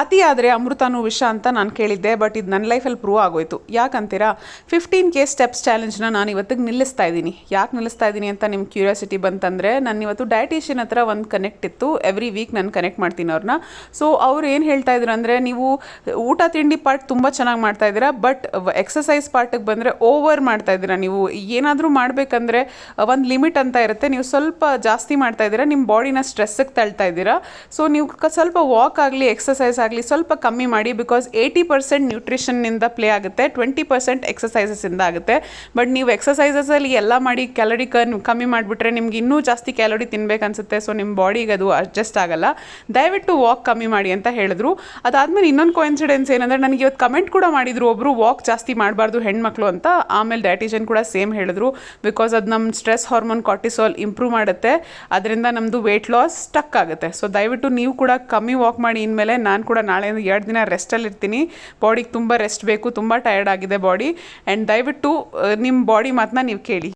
ಅತಿ ಆದರೆ ಅಮೃತನೂ ವಿಷ ಅಂತ ನಾನು ಕೇಳಿದ್ದೆ, ಬಟ್ ಇದು ನನ್ನ ಲೈಫಲ್ಲಿ ಪ್ರೂವ್ ಆಗೋಯ್ತು. ಯಾಕಂತೀರಾ, 15K ಸ್ಟೆಪ್ಸ್ ಚಾಲೆಂಜ್ನ ನಾನು ಇವತ್ತಿಗೆ ನಿಲ್ಲಿಸ್ತಾ ಇದ್ದೀನಿ. ಯಾಕೆ ನಿಲ್ಲಿಸ್ತಾ ಇದ್ದೀನಿ ಅಂತ ನಿಮ್ಗೆ ಕ್ಯೂರಿಯಾಸಿಟಿ ಬಂತಂದರೆ, ನಾನು ಇವತ್ತು ಡಯಟಿಷಿಯನ್ ಹತ್ರ ಒಂದು ಕನೆಕ್ಟ್ ಇತ್ತು. ಎವ್ರಿ ವೀಕ್ ನಾನು ಕನೆಕ್ಟ್ ಮಾಡ್ತೀನಿ ಅವ್ರನ್ನ. ಸೊ ಅವ್ರು ಏನು ಹೇಳ್ತಾ ಇದ್ರು ಅಂದರೆ, ನೀವು ಊಟ ತಿಂಡಿ ಪಾರ್ಟ್ ತುಂಬ ಚೆನ್ನಾಗಿ ಮಾಡ್ತಾ ಇದ್ದೀರಾ, ಬಟ್ ಎಕ್ಸಸೈಸ್ ಪಾರ್ಟಿಗೆ ಬಂದರೆ ಓವರ್ ಮಾಡ್ತಾ ಇದ್ದೀರಾ. ನೀವು ಏನಾದರೂ ಮಾಡಬೇಕಂದ್ರೆ ಒಂದು ಲಿಮಿಟ್ ಅಂತ ಇರುತ್ತೆ, ನೀವು ಸ್ವಲ್ಪ ಜಾಸ್ತಿ ಮಾಡ್ತಾ ಇದ್ದೀರಾ, ನಿಮ್ಮ ಬಾಡಿನ ಸ್ಟ್ರೆಸ್ಸಿಗೆ ತಳ್ತಾ ಇದ್ದೀರಾ. ಸೊ ನೀವು ಸ್ವಲ್ಪ ವಾಕ್ ಆಗಲಿ ಎಕ್ಸಸೈಸ್ ಆಗಲಿ ಸ್ವಲ್ಪ ಕಮ್ಮಿ ಮಾಡಿ. ಬಿಕಾಸ್ 80% ನ್ಯೂಟ್ರಿಷನ್ನಿಂದ ಪ್ಲೇ ಆಗುತ್ತೆ, 20% ಎಕ್ಸಸೈಸಸ್ಸಿಂದ ಆಗುತ್ತೆ. ಬಟ್ ನೀವು ಎಕ್ಸಸೈಸಸಲ್ಲಿ ಎಲ್ಲ ಮಾಡಿ ಕ್ಯಾಲರಿ ಕಮ್ಮಿ ಮಾಡಿಬಿಟ್ರೆ ನಿಮ್ಗೆ ಇನ್ನೂ ಜಾಸ್ತಿ ಕ್ಯಾಲರಿ ತಿನ್ಬೇಕು ಅನಿಸುತ್ತೆ. ಸೊ ನಿಮ್ಮ ಬಾಡಿಗೆ ಅದು ಅಡ್ಜಸ್ಟ್ ಆಗಲ್ಲ. ದಯವಿಟ್ಟು ವಾಕ್ ಕಮ್ಮಿ ಮಾಡಿ ಅಂತ ಹೇಳಿದ್ರು. ಅದಾದಮೇಲೆ ಇನ್ನೊಂದು ಕೋಇನ್ಸಿಡೆನ್ಸ್ ಏನಂದರೆ, ನನಗೆ ಇವತ್ತು ಕಮೆಂಟ್ ಕೂಡ ಮಾಡಿದರು ಒಬ್ಬರು, ವಾಕ್ ಜಾಸ್ತಿ ಮಾಡಬಾರ್ದು ಹೆಣ್ಮಕ್ಳು ಅಂತ. ಆಮೇಲೆ ಡಯಟಿಷಿಯನ್ ಕೂಡ ಸೇಮ್ ಹೇಳಿದ್ರು. ಬಿಕಾಸ್ ಅದು ನಮ್ಮ ಸ್ಟ್ರೆಸ್ ಹಾರ್ಮೋನ್ ಕಾರ್ಟಿಸಾಲ್ ಇಂಪ್ರೂವ್ ಮಾಡುತ್ತೆ, ಅದರಿಂದ ನಮ್ಮದು ವೆಯ್ಟ್ ಲಾಸ್ ಸ್ಟಕ್ ಆಗುತ್ತೆ. ಸೊ ದಯವಿಟ್ಟು ನೀವು ಕೂಡ ಕಮ್ಮಿ ವಾಕ್ ಮಾಡಿ. ಇನ್ಮೇಲೆ ನಾನು ಕೂಡ ನಾಳೆಯಿಂದ 2 ದಿನ ರೆಸ್ಟಲ್ಲಿ ಇರ್ತೀನಿ. ಬಾಡಿಗೆ ತುಂಬ ರೆಸ್ಟ್ ಬೇಕು, ತುಂಬ ಟಯರ್ಡ್ ಆಗಿದೆ ಬಾಡಿ. ಆ್ಯಂಡ್ ದಯವಿಟ್ಟು ನಿಮ್ಮ ಬಾಡಿ ಮಾತನ್ನ ನೀವು ಕೇಳಿ.